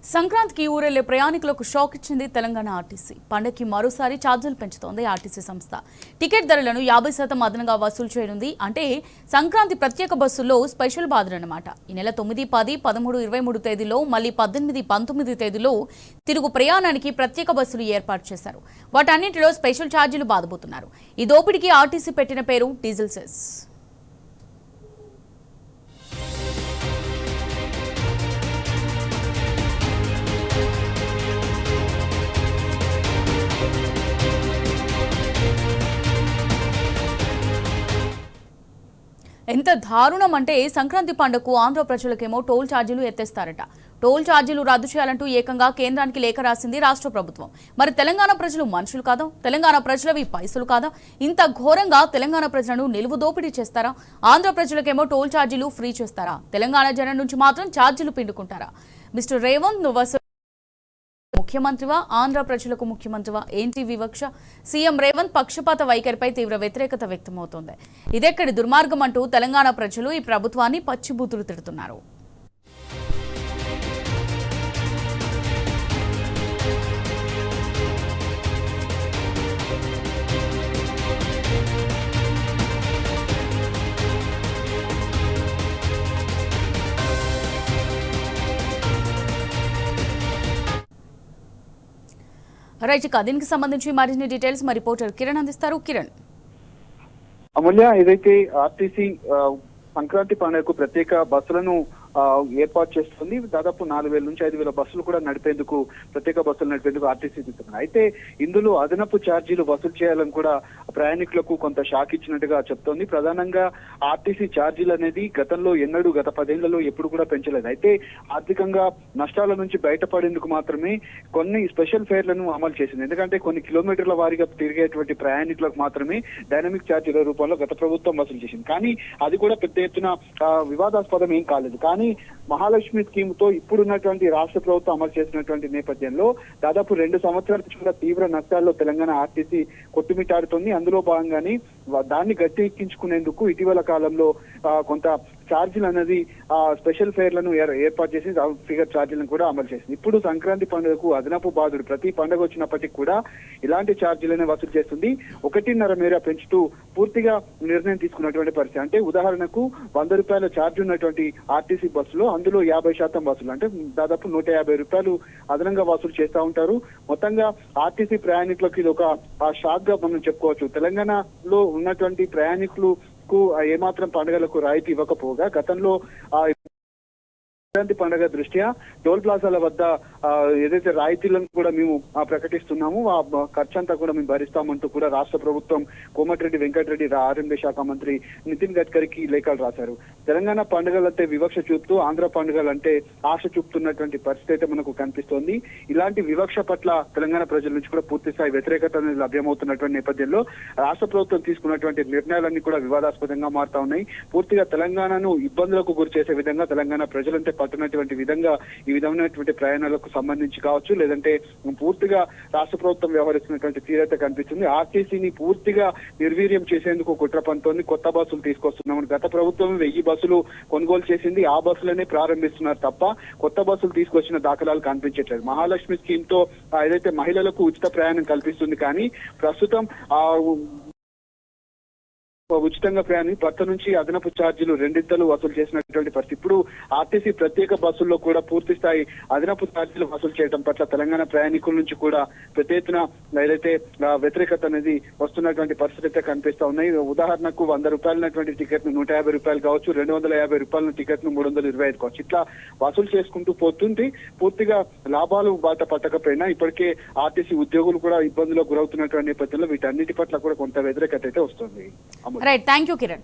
సంక్రాంతికి ఊరెళ్లే ప్రయాణికులకు షాక్ ఇచ్చింది తెలంగాణ ఆర్టీసీ. పండగకి మరోసారి ఛార్జీలు పెంచుతోంది ఆర్టీసీ సంస్థ. టికెట్ ధరలను 50% అదనంగా వసూలు చేయనుంది. అంటే సంక్రాంతి ప్రత్యేక బస్సుల్లో స్పెషల్ బాధలన్నమాట. ఈ నెల 9, 10, 13, 23 తేదీలో మళ్ళీ 18, 19 తేదీలో తిరుగు ప్రయాణానికి ప్రత్యేక బస్సులు ఏర్పాటు చేశారు. వాటన్నింటిలో స్పెషల్ ఛార్జీలు బాధబోతున్నారు. ఈ దోపిడీకి ఆర్టీసీ పెట్టిన పేరు డీజిల్ సెస్. ఎంత దారుణం అంటే సంక్రాంతి పండుగకు ఆంధ్ర ప్రజలకేమో టోల్ ఛార్జీలు ఎత్తేస్తారట. టోల్ ఛార్జీలు రద్దు చేయాలంటూ ఏకంగా కేంద్రానికి లేఖ రాసింది రాష్ట్ర ప్రభుత్వం. మరి తెలంగాణ ప్రజలు మనుషులు కాదా? తెలంగాణ ప్రజలవి పైసలు కాదా? ఇంత ఘోరంగా తెలంగాణ ప్రజలను నిలువు దోపిడీ చేస్తారా? ఆంధ్ర ప్రజలకేమో టోల్ ఛార్జీలు ఫ్రీ చేస్తారా? తెలంగాణ జనం నుంచి మాత్రం ఛార్జీలు పిండుకుంటారా? మిస్టర్ రేవంత్, నువ్వు ముఖ్యమంత్రివా? ఆంధ్ర ప్రజలకు ముఖ్యమంత్రివా? ఏంటి వివక్ష? సీఎం రేవంత్ పక్షపాత వైఖరిపై తీవ్ర వ్యతిరేకత వ్యక్తమవుతోంది. ఇదెక్కడి దుర్మార్గం అంటూ తెలంగాణ ప్రజలు ఈ ప్రభుత్వాన్ని పచ్చిబూతులు తిడుతున్నారు. రైట్, దీనికి సంబంధించి మరిన్ని డీటెయిల్స్ మా రిపోర్టర్ కిరణ్ అందిస్తారు. కిరణ్. అమూల్య, ఏదైతే ఆర్టీసీ సంక్రాంతి పండుగకు ప్రత్యేక బస్సులను ఏర్పాటు చేస్తుంది. దాదాపు 4,000 నుంచి 5,000 బస్సులు కూడా నడిపేందుకు, ప్రత్యేక బస్సులు నడిపేందుకు ఆర్టీసీ తీసుకున్నారు. అయితే ఇందులో అదనపు ఛార్జీలు వసూలు చేయాలని కూడా ప్రయాణికులకు కొంత షాక్ ఇచ్చినట్టుగా చెప్తోంది. ప్రధానంగా ఆర్టీసీ ఛార్జీలు అనేది గతంలో ఎన్నడూ, గత 10 ఏళ్లలో ఎప్పుడు కూడా పెంచలేదు. అయితే ఆర్థికంగా నష్టాల నుంచి బయటపడేందుకు మాత్రమే కొన్ని స్పెషల్ ఫేర్లను అమలు చేసింది. ఎందుకంటే కొన్ని కిలోమీటర్ల వారీగా తిరిగేటువంటి ప్రయాణికులకు మాత్రమే డైనమిక్ ఛార్జీల రూపంలో గత ప్రభుత్వం వసూలు చేసింది. కానీ అది కూడా పెద్ద ఎత్తున వివాదాస్పదం ఏం కాలేదు. కానీ మహాలక్ష్మి స్కీమ్ తో ఇప్పుడున్నటువంటి రాష్ట్ర ప్రభుత్వం అమలు చేసినటువంటి నేపథ్యంలో దాదాపు 2 సంవత్సరాల నుంచి తీవ్ర నష్టాల్లో తెలంగాణ ఆర్టీసీ కొట్టుమిట్టాడుతోంది. అందులో భాగంగానే దాన్ని గట్టి ఎక్కించుకునేందుకు ఇటీవల కాలంలో కొంత ఛార్జీలు అనేది స్పెషల్ ఫేర్లను ఏర్పాటు చేసి ఫిగర్ ఛార్జీలను కూడా అమలు చేసింది. ఇప్పుడు సంక్రాంతి పండుగకు అదనపు బాధుడు ప్రతి పండుగ వచ్చినప్పటికీ కూడా ఇలాంటి ఛార్జీలనే వసూలు చేస్తుంది. 1.5 మేర పెంచుతూ పూర్తిగా నిర్ణయం తీసుకున్నటువంటి పరిస్థితి. అంటే ఉదాహరణకు 100 రూపాయల ఛార్జ్ ఉన్నటువంటి ఆర్టీసీ బస్సులో అందులో 50% వసూలు, అంటే దాదాపు 150 రూపాయలు అదనంగా వసూలు చేస్తూ ఉంటారు. మొత్తంగా ఆర్టీసీ ప్రయాణికులకు ఇది ఒక షాక్ గా మనం చెప్పుకోవచ్చు. తెలంగాణలో ఉన్నటువంటి ప్రయాణికులకు ఏమాత్రం పండుగలకు రాయితీ ఇవ్వకపోగా గతంలో సంక్రాంతి పండుగ దృష్ట్యా టోల్ ప్లాజాల వద్ద ఏదైతే రాయితీలను కూడా మేము ప్రకటిస్తున్నాము, ఆ ఖర్చంతా కూడా మేము భరిస్తామంటూ కూడా రాష్ట్ర ప్రభుత్వం కోమటిరెడ్డి వెంకటరెడ్డి, ఆర్ఎండ్బీ శాఖ మంత్రి నితిన్ గడ్కరీకి లేఖలు రాశారు. తెలంగాణ పండుగలంటే వివక్ష చూపుతూ ఆంధ్ర పండుగలంటే ఆశ చూపుతున్నటువంటి పరిస్థితి అయితే మనకు కనిపిస్తోంది. ఇలాంటి వివక్ష పట్ల తెలంగాణ ప్రజల నుంచి కూడా పూర్తి స్థాయి వ్యతిరేకత అనేది లభ్యమవుతున్నటువంటి నేపథ్యంలో రాష్ట్ర ప్రభుత్వం తీసుకున్నటువంటి నిర్ణయాలన్నీ కూడా వివాదాస్పదంగా మారుతా ఉన్నాయి. పూర్తిగా తెలంగాణను ఇబ్బందులకు గురి చేసే విధంగా, తెలంగాణ ప్రజలంటే పట్టునటువంటి విధంగా ఈ విధమైనటువంటి ప్రయాణాలకు సంబంధించి కావచ్చు, లేదంటే పూర్తిగా రాష్ట్ర ప్రభుత్వం వ్యవహరిస్తున్నటువంటి తీవ్రత కనిపిస్తుంది. ఆర్టీసీని పూర్తిగా నిర్వీర్యం చేసేందుకు కుట్ర పన్నుతోంది. కొత్త బస్సులు తీసుకొస్తున్నామని గత ప్రభుత్వం 1000 బస్సులు కొనుగోలు చేసింది. ఆ బస్సులనే ప్రారంభిస్తున్నారు తప్ప కొత్త బస్సులు తీసుకొచ్చిన దాఖలాలు కనిపించట్లేదు. మహాలక్ష్మి స్కీమ్ తో ఏదైతే మహిళలకు ఉచిత ప్రయాణం కల్పిస్తుంది, కానీ ప్రస్తుతం ఉచితంగా ప్రయాణి భర్త నుంచి అదనపు ఛార్జీలు 2 వసూలు చేసినటువంటి పరిస్థితి. ఇప్పుడు ఆర్టీసీ ప్రత్యేక బస్సుల్లో కూడా పూర్తి స్థాయి అదనపు ఛార్జీలు వసూలు చేయడం పట్ల తెలంగాణ ప్రయాణికుల నుంచి కూడా పెద్ద ఎత్తున ఏదైతే వ్యతిరేకత అనేది వస్తున్నటువంటి పరిస్థితి అయితే కనిపిస్తా ఉన్నాయి. ఉదాహరణకు 100 రూపాయలైనటువంటి టికెట్ ను 150 రూపాయలు కావచ్చు, 250 రూపాయల టికెట్ ను 325 కావచ్చు, ఇట్లా వసూలు చేసుకుంటూ పోతుంది. పూర్తిగా లాభాలు బాట పట్టకపోయినా ఇప్పటికే ఆర్టీసీ ఉద్యోగులు కూడా ఇబ్బందులకు గురవుతున్నటువంటి నేపథ్యంలో వీటన్నిటి పట్ల కూడా కొంత వ్యతిరేకత అయితే వస్తుంది. Right, thank you Kiran.